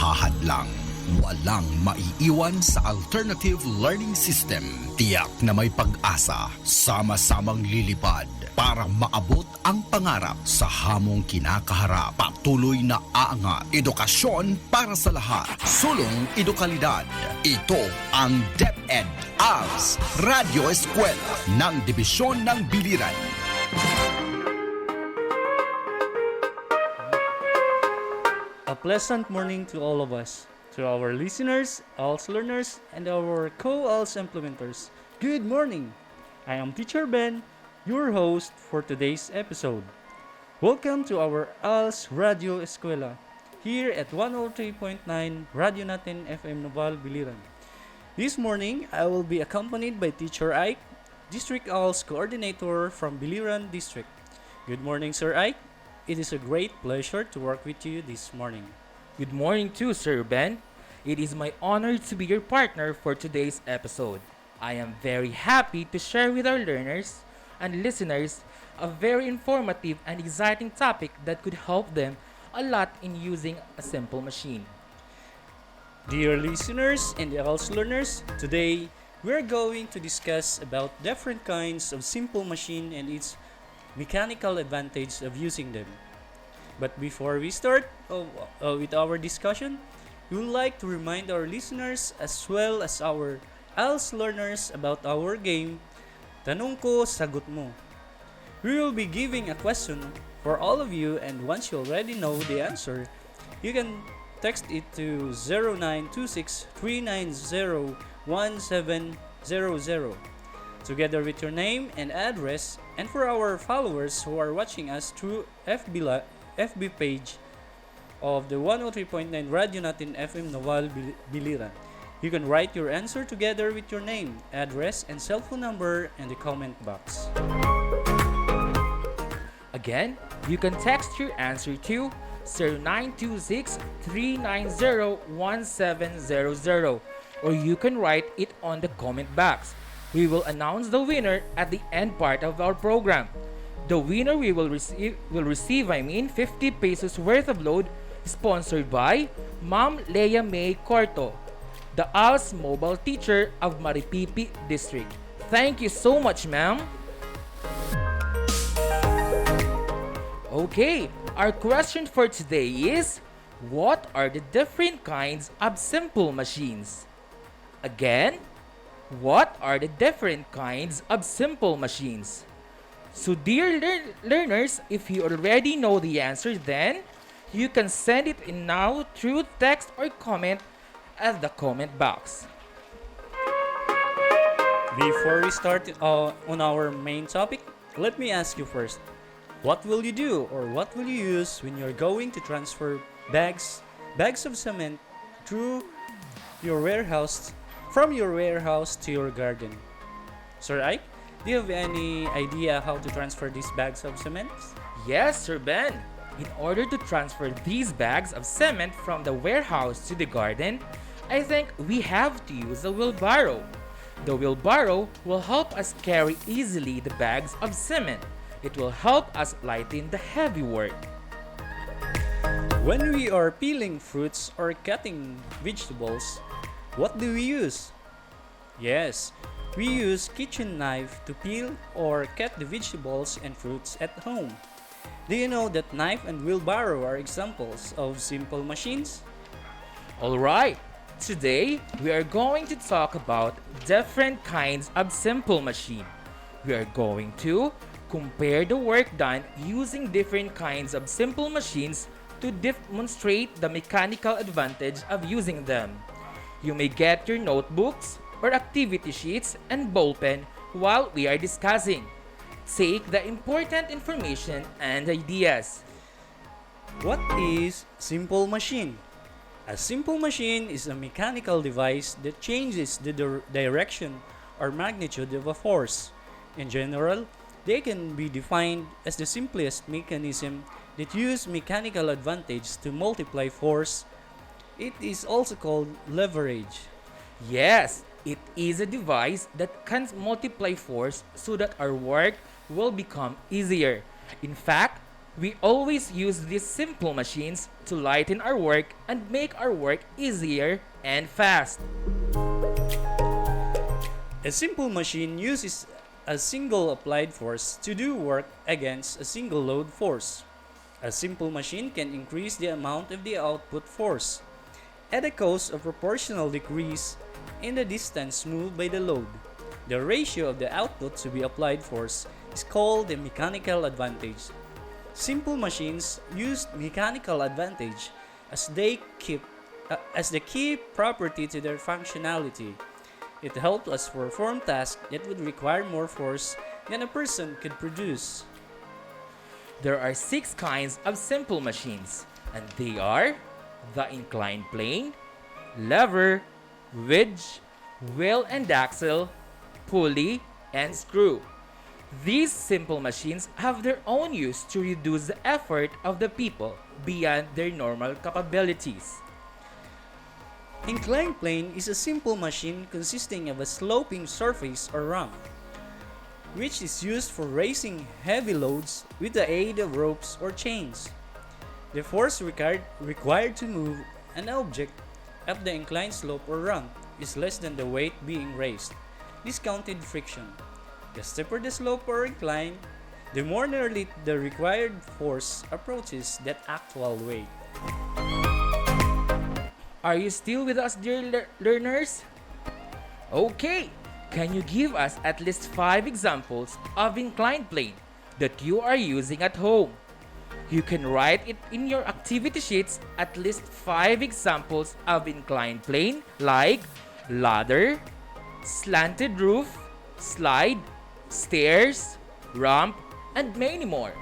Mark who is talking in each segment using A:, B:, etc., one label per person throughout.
A: mahahadlang. Walang maiiwan sa alternative learning system. Tiyak na may pag-asa. Sama-samang lilipad para maabot ang pangarap sa hamong kinakaharap. Patuloy na aangat. Edukasyon para sa lahat. Sulong edukalidad. Ito ang DepEd Als Radyo Eskwela ng Dibisyon ng Biliran.
B: A pleasant morning to all of us, to our listeners, ALS learners, and our co-ALS implementers. Good morning! I am Teacher Ben, your host for today's episode. Welcome to our Als Radyo Eskwela, here at 103.9 Radyo Natin FM Noval, Biliran. This morning, I will be accompanied by Teacher Ike, District ALS Coordinator from Biliran District. Good morning, Sir Ike. It is a great pleasure to work with you this morning.
C: Good morning too, Sir Ben. It is my honor to be your partner for today's episode. I am very happy to share with our learners and listeners a very informative and exciting topic that could help them a lot in using a simple machine.
B: Dear listeners and ALS learners, today we're going to discuss about different kinds of simple machine and its mechanical advantage of using them. But before we start with our discussion, we would like to remind our listeners as well as our ALS learners about our game, Tanong Ko, Sagot Mo. We will be giving a question for all of you, and once you already know the answer, you can text it to 0926-390-1700 together with your name and address. And for our followers who are watching us through FB page of the 103.9 Radio Natin FM Noval Biliran, you can write your answer together with your name, address, and cell phone number in the comment box.
C: Again, you can text your answer to 0926-390-1700, or you can write it on the comment box. We will announce the winner at the end part of our program. The winner will receive 50 pesos worth of load, sponsored by Ma'am Leia May Corto, the ALS mobile teacher of Maripipi District. Thank you so much, ma'am. Okay, our question for today is, what are the different kinds of simple machines? Again, what are the different kinds of simple machines? So dear learners, if you already know the answer, then you can send it in now through text or comment at the comment box.
B: Before we start on our main topic, let me ask you first, what will you do or what will you use when you're going to transfer bags of cement through your warehouse, from your warehouse to your garden? Sir Ike, do you have any idea how to transfer these bags of cement?
C: Yes, Sir Ben. In order to transfer these bags of cement from the warehouse to the garden, I think we have to use a wheelbarrow. The wheelbarrow will help us carry easily the bags of cement. It will help us lighten the heavy work.
B: When we are peeling fruits or cutting vegetables, what do we use? Yes, we use kitchen knife to peel or cut the vegetables and fruits at home. Do you know that knife and wheelbarrow are examples of simple machines?
C: Alright, today we are going to talk about different kinds of simple machine. We are going to compare the work done using different kinds of simple machines to demonstrate the mechanical advantage of using them. You may get your notebooks or activity sheets and ballpen while we are discussing. Take the important information and ideas.
B: What is simple machine? A simple machine is a mechanical device that changes the direction or magnitude of a force. In general, they can be defined as the simplest mechanism that use mechanical advantage to multiply force. It is also called leverage.
C: Yes, it is a device that can multiply force so that our work will become easier. In fact, We always use these simple machines to lighten our work and make our work easier and fast.
B: A simple machine uses a single applied force to do work against a single load force. A simple machine can increase the amount of the output force at a cost of proportional decrease in the distance moved by the load. The ratio of the output to be applied force is called the mechanical advantage. Simple machines use mechanical advantage as as the key property to their functionality. It helps us perform tasks that would require more force than a person could produce.
C: There are 6 kinds of simple machines, and they are the inclined plane, lever, wedge, wheel and axle, pulley, and screw. These simple machines have their own use to reduce the effort of the people beyond their normal capabilities.
B: Inclined plane is a simple machine consisting of a sloping surface or ramp, which is used for raising heavy loads with the aid of ropes or chains. The force required to move an object up the inclined slope or ramp is less than the weight being raised, discounted friction. The steeper the slope or incline, the more nearly the required force approaches that actual weight.
C: Are you still with us, dear learners? Okay, can you give us at least 5 examples of inclined plane that you are using at home? You can write it in your activity sheets at least 5 examples of inclined plane like ladder, slanted roof, slide, stairs, ramp, and many more.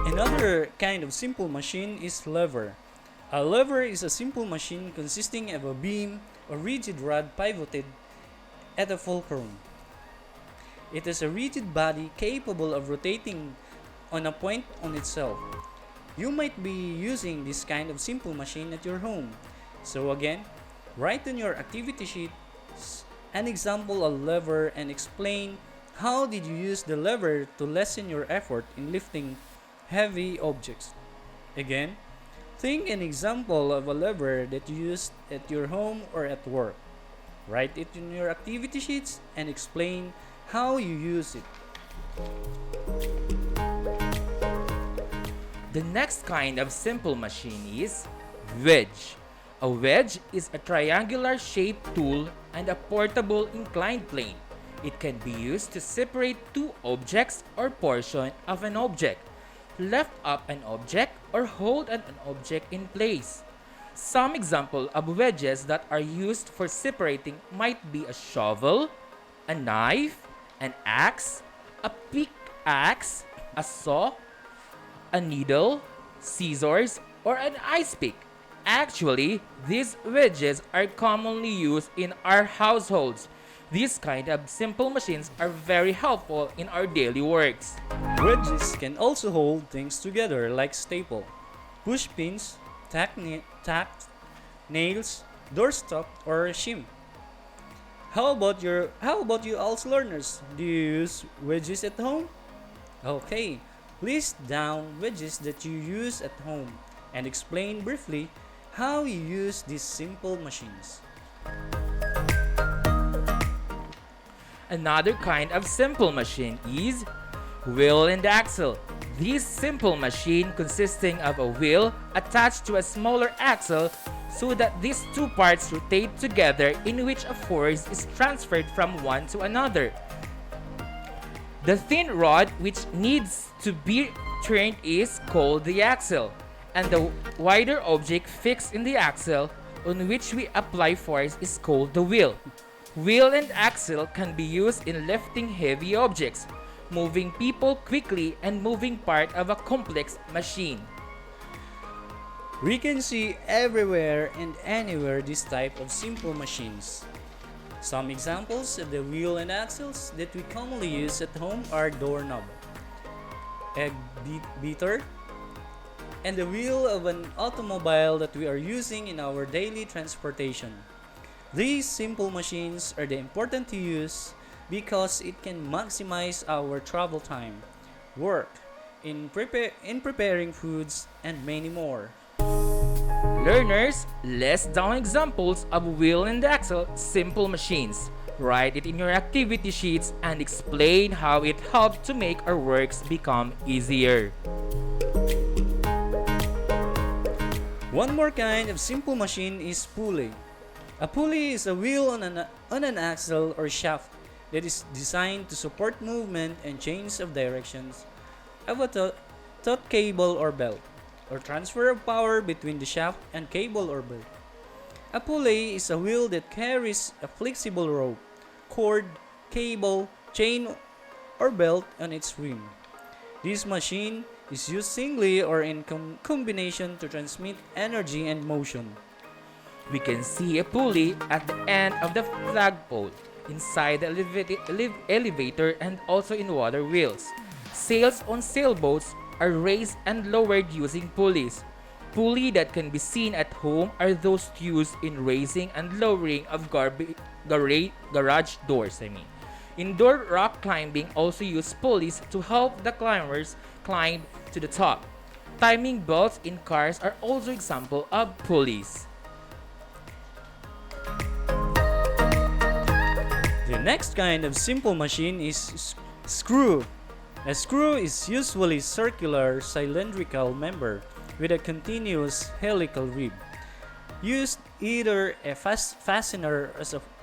B: Another kind of simple machine is lever. A lever is a simple machine consisting of a beam or rigid rod pivoted at a fulcrum. It is a rigid body capable of rotating on a point on itself. You might be using this kind of simple machine at your home. So again, write on your activity sheet an example of lever and explain how did you use the lever to lessen your effort in lifting heavy objects. Again, think an example of a lever that you used at your home or at work. Write it in your activity sheets and explain how you use it.
C: The next kind of simple machine is wedge. A wedge is a triangular shaped tool and a portable inclined plane. It can be used to separate 2 objects or portion of an object, lift up an object, or hold an object in place. Some example of wedges that are used for separating might be a shovel, a knife, an axe, a pickaxe, a saw, a needle, scissors, or an ice pick. Actually, these wedges are commonly used in our households. These kind of simple machines are very helpful in our daily works.
B: Wedges can also hold things together like staple, push pins, tack, nails, doorstop, or a shim. How about you als learners? Do you use wedges at home? Okay, list down wedges that you use at home and explain briefly how you use these simple machines.
C: Another kind of simple machine is wheel and axle. This simple machine consisting of a wheel attached to a smaller axle so that these 2 parts rotate together in which a force is transferred from one to another. The thin rod which needs to be turned is called the axle, and the wider object fixed in the axle on which we apply force is called the wheel. Wheel and axle can be used in lifting heavy objects, moving people quickly, and moving part of a complex machine.
B: We can see everywhere and anywhere this type of simple machines. Some examples of the wheel and axles that we commonly use at home are doorknob, egg beater, and the wheel of an automobile that we are using in our daily transportation. These simple machines are important to use because it can maximize our travel time, work, in preparing foods, and many more.
C: Learners, list down examples of wheel and axle simple machines. Write it in your activity sheets and explain how it helped to make our works become easier.
B: One more kind of simple machine is pulley. A pulley is a wheel on an axle or shaft that is designed to support movement and change of directions of a taut cable or belt, or transfer of power between the shaft and cable or belt. A pulley is a wheel that carries a flexible rope, cord, cable, chain, or belt on its rim. This machine is used singly or in combination to transmit energy and motion.
C: We can see a pulley at the end of the flagpole, inside the elevator, and also in water wheels. Sails on sailboats are raised and lowered using pulleys. Pulleys that can be seen at home are those used in raising and lowering of garage doors. Indoor rock climbing also use pulleys to help the climbers climb to the top. Timing belts in cars are also example of pulleys.
B: The next kind of simple machine is screw. A screw is usually circular cylindrical member with a continuous helical rib, used either a fastener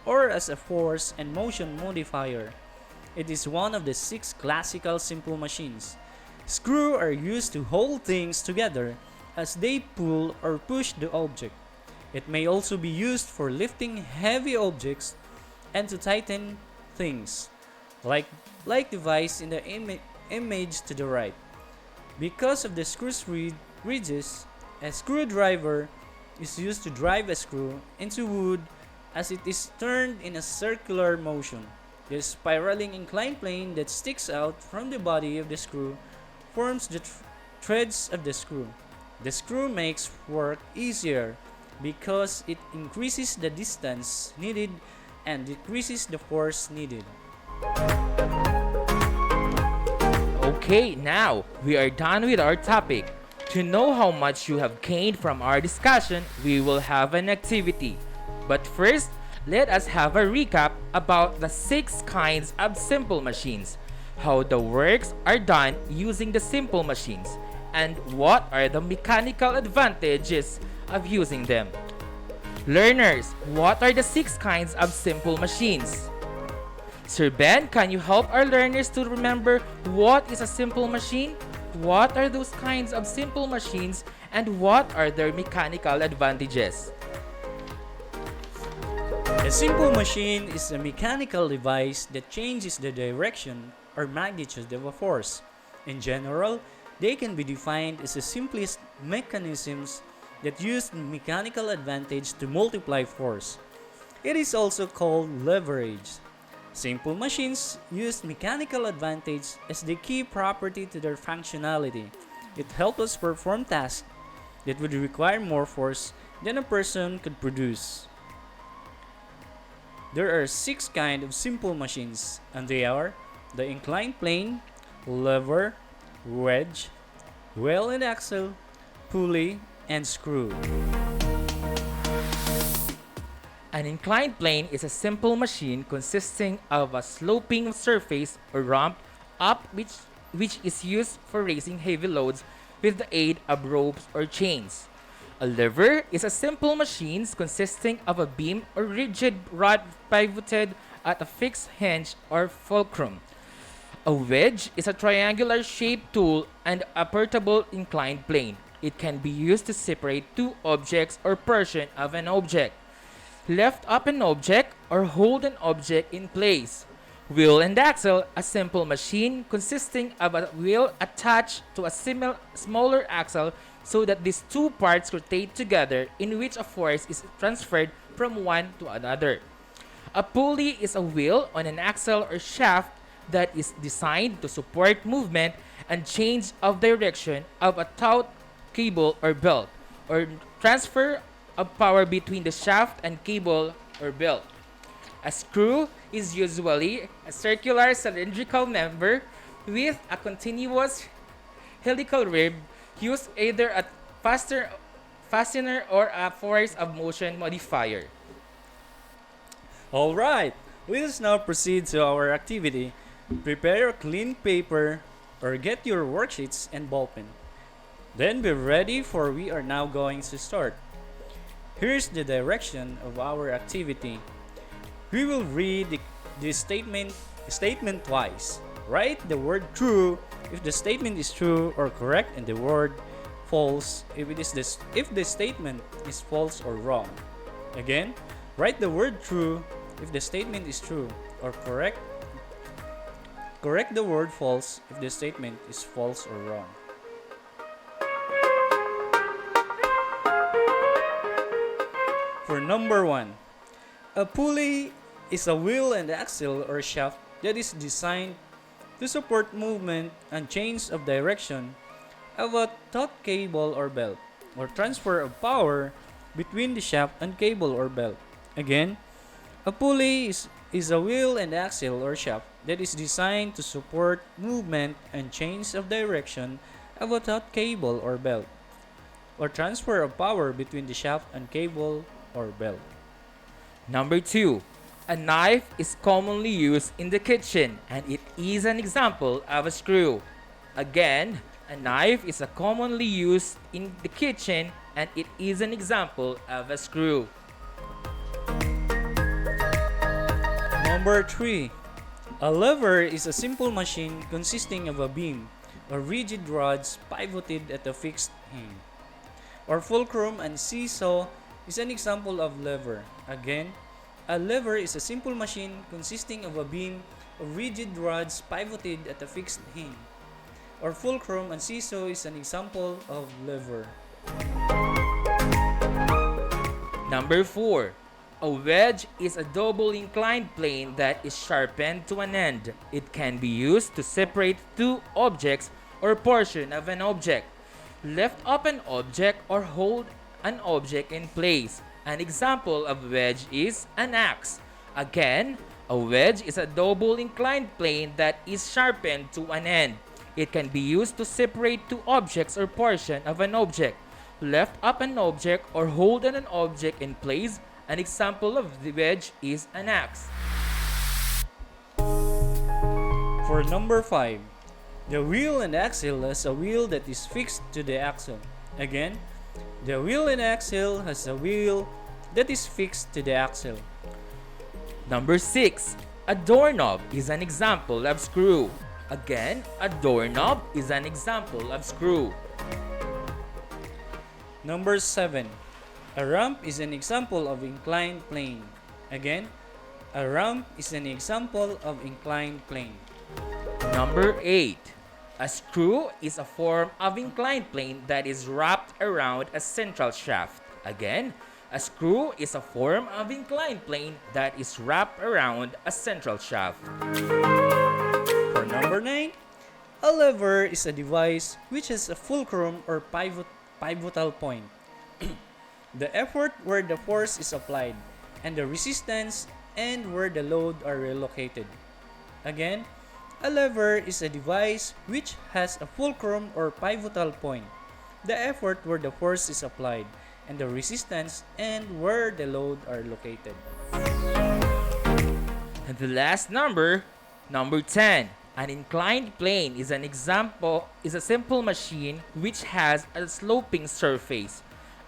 B: or as a force and motion modifier. It is one of the 6 classical simple machines. Screws are used to hold things together as they pull or push the object. It may also be used for lifting heavy objects and to tighten things, like device in the image to the right. Because of the screw ridges, a screwdriver is used to drive a screw into wood as it is turned in a circular motion. The spiraling inclined plane that sticks out from the body of the screw forms the threads of the screw. The screw makes work easier because it increases the distance needed and decreases the force needed.
C: Okay, now we are done with our topic. To know how much you have gained from our discussion, we will have an activity. But first, let us have a recap about the 6 kinds of simple machines, how the works are done using the simple machines, and what are the mechanical advantages of using them. Learners, what are the 6 kinds of simple machines? Sir Ben, can you help our learners to remember what is a simple machine? What are those kinds of simple machines and what are their mechanical advantages?
B: A simple machine is a mechanical device that changes the direction or magnitude of a force. In general, they can be defined as the simplest mechanisms that use mechanical advantage to multiply force. It is also called leverage. Simple machines use mechanical advantage as the key property to their functionality. It helps us perform tasks that would require more force than a person could produce. There are 6 kinds of simple machines, and they are the inclined plane, lever, wedge, wheel and axle, pulley, and screw.
C: An inclined plane is a simple machine consisting of a sloping surface or ramp up which is used for raising heavy loads with the aid of ropes or chains. A lever is a simple machine consisting of a beam or rigid rod pivoted at a fixed hinge or fulcrum. A wedge is a triangular shaped tool and a portable inclined plane. It can be used to separate 2 objects or portion of an object, lift up an object, or hold an object in place. Wheel and axle, a simple machine consisting of a wheel attached to a smaller axle so that these 2 parts rotate together, in which a force is transferred from one to another. A pulley is a wheel on an axle or shaft that is designed to support movement and change of direction of a taut cable or belt, or transfer of power between the shaft and cable or belt. A screw is usually a circular cylindrical member with a continuous helical rib use either a fastener or a force of motion modifier.
B: Alright, let us now proceed to our activity. Prepare a clean paper or get your worksheets and ballpen. Then be ready for we are now going to start. Here's the direction of our activity. We will read the statement twice. Write the word true if the statement is true or correct and the word false if the statement is false or wrong. Again, write the word true if the statement is true or correct. Correct the word false if the statement is false or wrong. For number 1, a pulley is a wheel and axle or shaft that is designed to support movement and change of direction of a taut cable or belt, or transfer of power between the shaft and cable or belt. Again, a pulley is a wheel and axle or shaft that is designed to support movement and change of direction of a taut cable or belt, or transfer of power between the shaft and cable or belt.
C: Number 2. A knife is commonly used in the kitchen and it is an example of a screw. Again, a knife is commonly used in the kitchen and it is an example of a screw.
B: Number 3. A lever is a simple machine consisting of a beam or rigid rods pivoted at a fixed hinge. Or fulcrum and seesaw is an example of lever. Again, a lever is a simple machine consisting of a beam of rigid rods pivoted at a fixed hinge. Or fulcrum and seesaw is an example of lever.
C: Number 4. A wedge is a double inclined plane that is sharpened to an end. It can be used to separate two objects or portion of an object, lift up an object or hold an object in place. An example of wedge is an axe. Again, a wedge is a double inclined plane that is sharpened to an end. It can be used to separate two objects or portion of an object, lift up an object or hold an object in place. An example of the wedge is an axe.
B: For number 5, the wheel and axle has a wheel that is fixed to the axle. Again, the wheel and axle has a wheel that is fixed to the axle.
C: Number 6. A doorknob is an example of screw. Again, a doorknob is an example of screw.
B: Number 7. A ramp is an example of inclined plane. Again, a ramp is an example of inclined plane.
C: Number 8. A screw is a form of inclined plane that is wrapped around a central shaft. Again, a screw is a form of inclined plane that is wrapped around a central shaft.
B: For number 9, a lever is a device which has a fulcrum or pivotal point. The effort where the force is applied, and the resistance and where the load are relocated. Again, a lever is a device which has a fulcrum or pivotal point, the effort where the force is applied, and the resistance and where the load are located.
C: And the last number, number 10. An inclined plane is an example is a simple machine which has a sloping surface.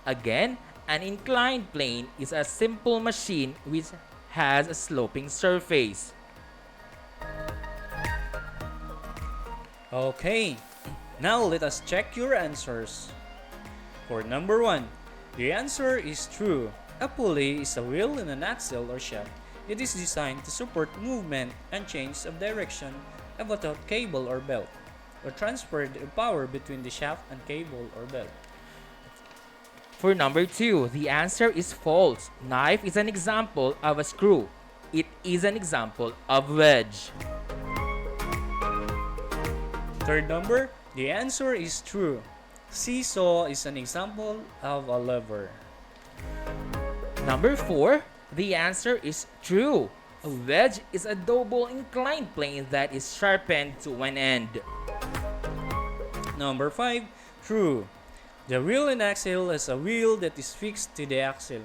C: Again, an inclined plane is a simple machine which has a sloping surface.
B: Okay, now let us check your answers. For number 1, the answer is true. A pulley is a wheel and an axle or shaft. It is designed to support movement and change of direction of a taut cable or belt, or transfer the power between the shaft and cable or belt.
C: For number 2, the answer is false. Knife is an example of a screw. It is an example of wedge.
B: Third number, the answer is true. Seesaw is an example of a lever.
C: Number 4, the answer is true. A wedge is a double inclined plane that is sharpened to an end.
B: Number 5, true. The wheel and axle is a wheel that is fixed to the axle.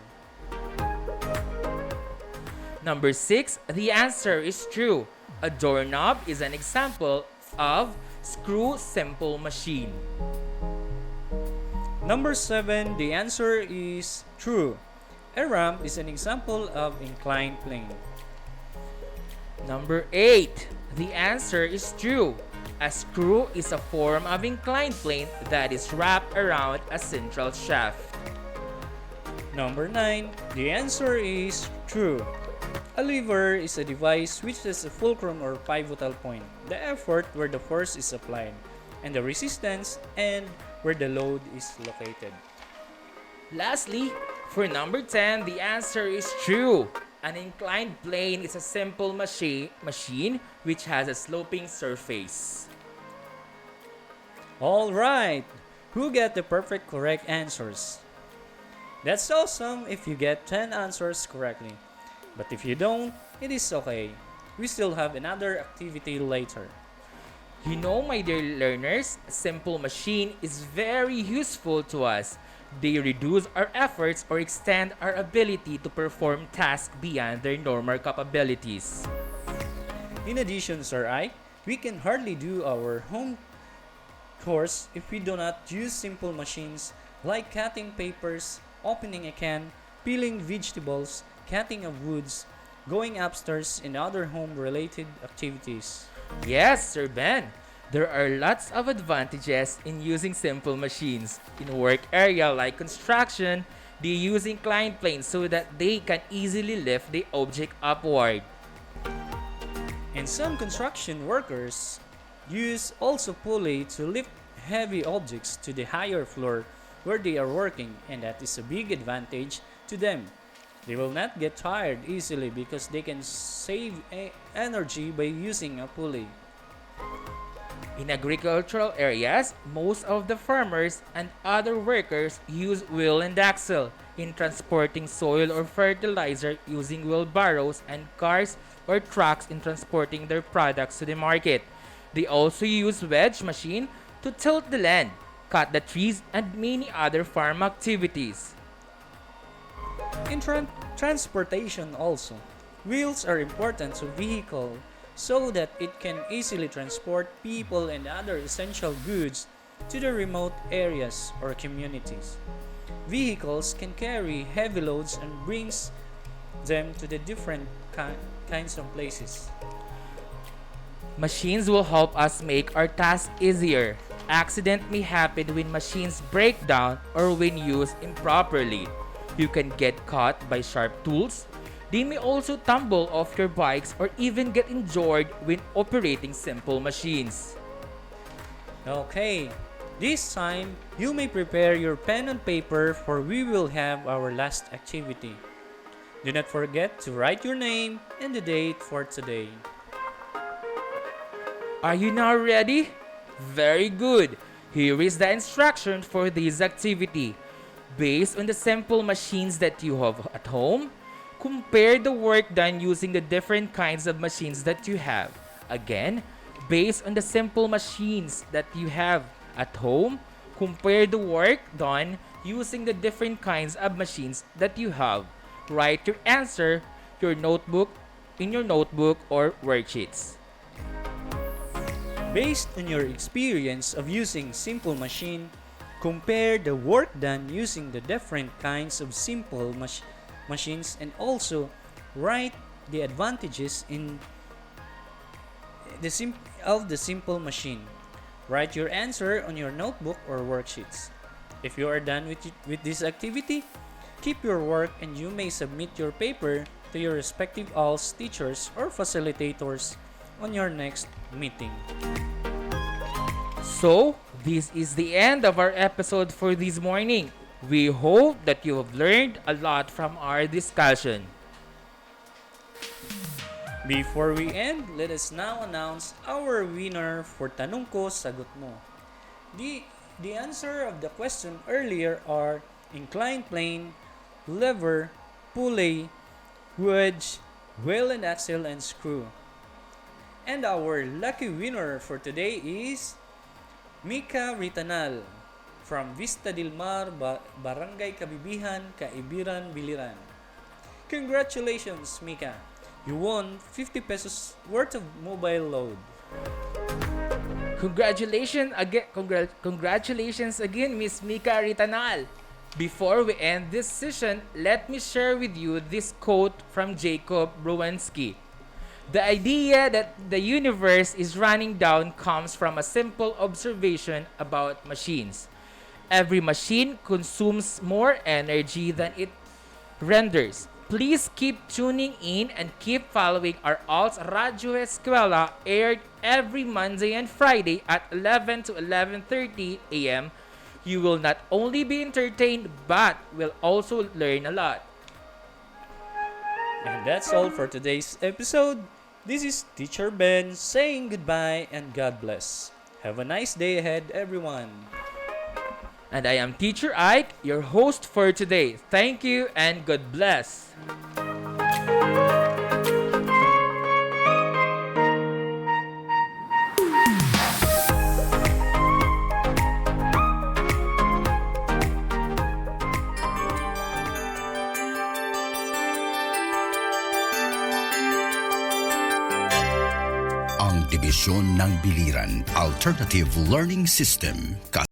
C: Number 6, the answer is true. A doorknob is an example of screw simple machine.
B: Number 7, the answer is true. A ramp is an example of inclined plane.
C: Number 8, the answer is true. A screw is a form of inclined plane that is wrapped around a central shaft.
B: Number 9, the answer is true. A lever is a device which has a fulcrum or pivotal point, the effort where the force is applied, and the resistance and where the load is located.
C: Lastly, for number 10, the answer is true. An inclined plane is a simple machine which has a sloping surface.
B: Alright, who get the perfect correct answers? That's awesome if you get 10 answers correctly. But if you don't, it is okay. We still have another activity later.
C: You know, my dear learners, simple machine is very useful to us. They reduce our efforts or extend our ability to perform tasks beyond their normal capabilities.
B: In addition, Sir Ike, we can hardly do our home chores if we do not use simple machines like cutting papers, opening a can, peeling vegetables, cutting of woods, going upstairs, and other home-related activities.
C: Yes, Sir Ben. There are lots of advantages in using simple machines. In work area like construction, they use inclined planes so that they can easily lift the object upward.
B: And some construction workers use also pulley to lift heavy objects to the higher floor where they are working, and that is a big advantage to them. They will not get tired easily because they can save energy by using a pulley.
C: In agricultural areas, most of the farmers and other workers use wheel and axle in transporting soil or fertilizer, using wheelbarrows and cars or trucks in transporting their products to the market. They also use wedge machine to tilt the land, cut the trees, and many other farm activities.
B: In transportation also, wheels are important to vehicle so that it can easily transport people and other essential goods to the remote areas or communities. Vehicles can carry heavy loads and brings them to the different kinds of places.
C: Machines will help us make our task easier. Accident may happen when machines break down or when used improperly. You can get caught by sharp tools. They may also tumble off your bikes or even get injured when operating simple machines.
B: Okay, this time you may prepare your pen and paper for we will have our last activity. Do not forget to write your name and the date for today.
C: Are you now ready? Very good. Here is the instruction for this activity. Based on the simple machines that you have at home, compare the work done using the different kinds of machines that you have. Again, based on the simple machines that you have at home, compare the work done using the different kinds of machines that you have. Write your answer in your notebook or worksheets.
B: Based on your experience of using simple machine, compare the work done using the different kinds of simple machines and also write the advantages in the simple machine. Write your answer on your notebook or worksheets. If you are done with this activity, keep your work and you may submit your paper to your respective ALS teachers or facilitators on your next meeting.
C: So, this is the end of our episode for this morning. We hope that you have learned a lot from our discussion.
B: Before we end, let us now announce our winner for Tanong Ko, Sagot Mo. The answer of the question earlier are inclined plane, lever, pulley, wedge, wheel and axle, and screw. And our lucky winner for today is Mika Ritanal from Vista Del Mar, Barangay Kabibihan, Kaibiran, Biliran. Congratulations, Mika! You won 50 pesos worth of mobile load.
C: Congratulations again, Miss Mika Ritanal. Before we end this session, let me share with you this quote from Jacob Browensky. The idea that the universe is running down comes from a simple observation about machines. Every machine consumes more energy than it renders. Please keep tuning in and keep following our Als Radyo Eskwela, aired every Monday and Friday at 11 to 11:30 a.m. You will not only be entertained but will also learn a lot.
B: And that's all for today's episode. This is Teacher Ben saying goodbye and God bless. Have a nice day ahead, everyone.
C: And I am Teacher Ike, your host for today. Thank you and God bless.
A: Ang Dibisyon ng Biliran Alternative Learning System